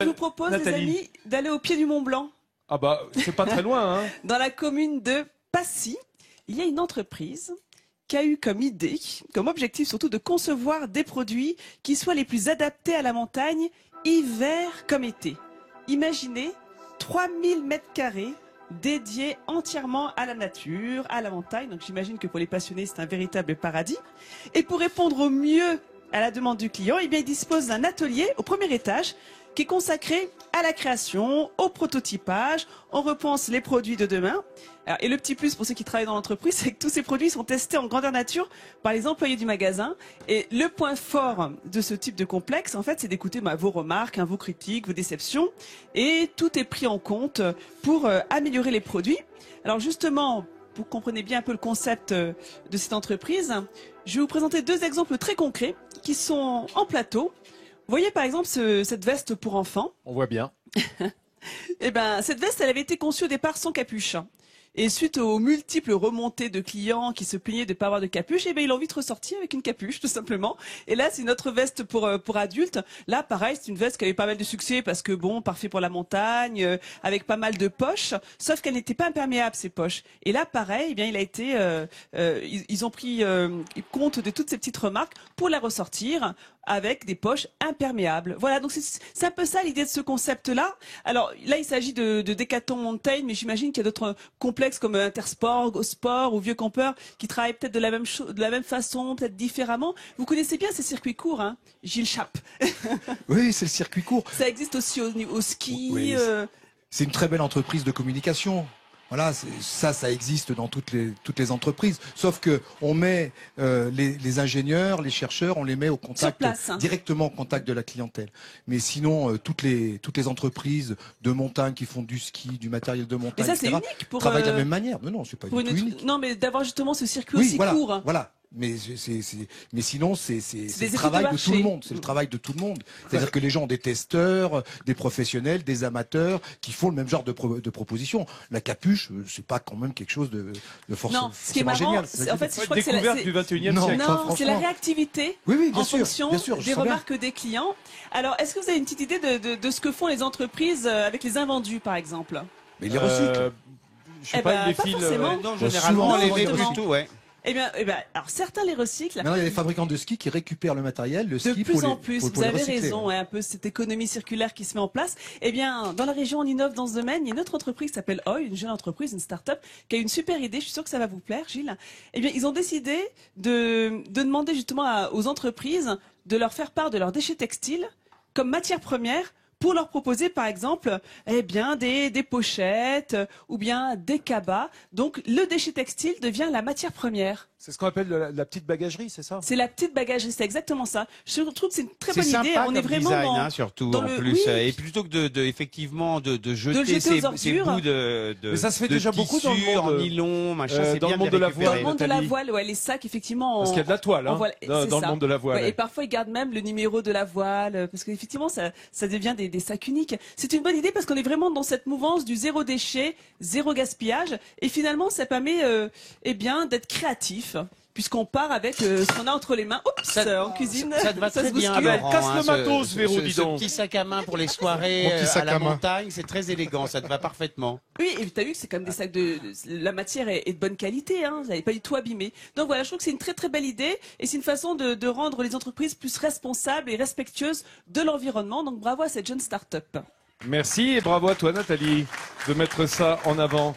Je vous propose, les amis, d'aller au pied du Mont Blanc. Ah bah, c'est pas très loin, hein. Dans la commune de Passy, il y a une entreprise qui a eu comme idée, comme objectif surtout, de concevoir des produits qui soient les plus adaptés à la montagne, hiver comme été. Imaginez 3000 mètres carrés dédiés entièrement à la nature, à la montagne. Donc j'imagine que pour les passionnés, c'est un véritable paradis. Et pour répondre au mieux à la demande du client, eh bien, il dispose d'un atelier au premier étage qui est consacré à la création, au prototypage. On repense les produits de demain. Alors, et le petit plus pour ceux qui travaillent dans l'entreprise, c'est que tous ces produits sont testés en grandeur nature par les employés du magasin. Et le point fort de ce type de complexe, en fait, c'est d'écouter vos remarques, vos critiques, vos déceptions. Et tout est pris en compte pour améliorer les produits. Alors justement, pour que vous compreniez bien un peu le concept de cette entreprise, je vais vous présenter deux exemples très concrets qui sont en plateau. Vous voyez par exemple cette veste pour enfants. On voit bien. Eh ben, cette veste, elle avait été conçue au départ sans capuche. Et suite aux multiples remontées de clients qui se plaignaient de ne pas avoir de capuche, eh ben, ils ont vite ressorti avec une capuche, tout simplement. Et là, c'est une autre veste pour adultes. Là, pareil, c'est une veste qui avait pas mal de succès parce que bon, parfait pour la montagne, avec pas mal de poches. Sauf qu'elle n'était pas imperméable, ces poches. Et là, pareil, eh bien, il a été, ils ont pris compte de toutes ces petites remarques pour la ressortir avec des poches imperméables. Voilà, donc c'est un peu ça l'idée de ce concept-là. Alors là, il s'agit de Decathlon Mountain, mais j'imagine qu'il y a d'autres complexes comme Intersport, Go Sport ou Vieux Campeur qui travaillent peut-être de la même façon, peut-être différemment. Vous connaissez bien ces circuits courts, hein, Gilles Chappe. Oui, c'est le circuit court. Ça existe aussi au ski. Oui, c'est une très belle entreprise de communication. Voilà, ça existe dans toutes les entreprises. Sauf que on met les ingénieurs, les chercheurs, on les met au contact, place, hein. Directement au contact de la clientèle. Mais sinon, toutes les entreprises de montagne qui font du ski, du matériel de montagne, mais ça, etc., unique pour, travaillent de la même manière. Mais non, c'est pas du tout unique. Non, mais d'avoir justement ce circuit Oui, aussi voilà, court. Voilà. Mais sinon, c'est le travail de tout le monde. C'est le travail de tout le monde. C'est-à-dire que les gens ont des testeurs, des professionnels, des amateurs qui font le même genre de propositions. La capuche, c'est pas quand même quelque chose de forcément Non, ce qui est marrant, génial. en fait, je crois que c'est découverte du 21e siècle. Non, c'est la réactivité en fonction des remarques des clients. Alors, est-ce que vous avez une petite idée de ce que font les entreprises avec les invendus, par exemple? Mais ils les recyclent. Je sais pas, les fils. Non, généralement, on les met plutôt, ouais. Eh bien, alors certains les recyclent. Maintenant, il y a des fabricants de ski qui récupèrent le matériel, le ski de plus en pour plus. Vous les avez recycler. raison, un peu cette économie circulaire qui se met en place. Eh bien, dans la région, on innove dans ce domaine. Il y a une autre entreprise qui s'appelle Oi, une jeune entreprise, une start-up, qui a une super idée. Je suis sûre que ça va vous plaire, Gilles. Eh bien, ils ont décidé de demander justement aux entreprises de leur faire part de leurs déchets textiles comme matière première pour leur proposer, par exemple, eh bien, des pochettes ou bien des cabas. Donc, le déchet textile devient la matière première. C'est ce qu'on appelle la petite bagagerie, c'est ça? C'est la petite bagagerie, c'est exactement ça. Je trouve que c'est une très bonne sympa idée. On est comme vraiment design, dans, surtout dans en le, plus. oui. Et plutôt que effectivement de jeter aux ces ordures. bouts de Mais ça se fait de déjà beaucoup dans le tissu monde, en nylon, machin, c'est dans bien le monde de de la les récupérer. Dans le monde de la Nathalie. voile, ouais, les sacs, effectivement. Parce qu'il y a de la toile, hein, dans le monde de la voile. Ouais, et parfois, ils gardent même le numéro de la voile, parce qu'effectivement, ça devient des sacs uniques. C'est une bonne idée parce qu'on est vraiment dans cette mouvance du zéro déchet, zéro gaspillage. Et finalement, ça permet, eh bien, d'être créatif. Puisqu'on part avec ce qu'on a entre les mains. Oups, en cuisine. Ça te va très bien, bouscule. Laurent, Casse le hein, matos, Véro, dis donc. Ce petit sac à main pour les soirées Mon petit sac à la à main. montagne, c'est très élégant, ça te va parfaitement. Oui, et tu as vu que c'est quand même des sacs la matière est de bonne qualité, hein, vous n'avez pas du tout abîmé. Donc voilà, je trouve que c'est une très très belle idée et c'est une façon de rendre les entreprises plus responsables et respectueuses de l'environnement. Donc bravo à cette jeune start-up. Merci et bravo à toi, Nathalie, de mettre ça en avant.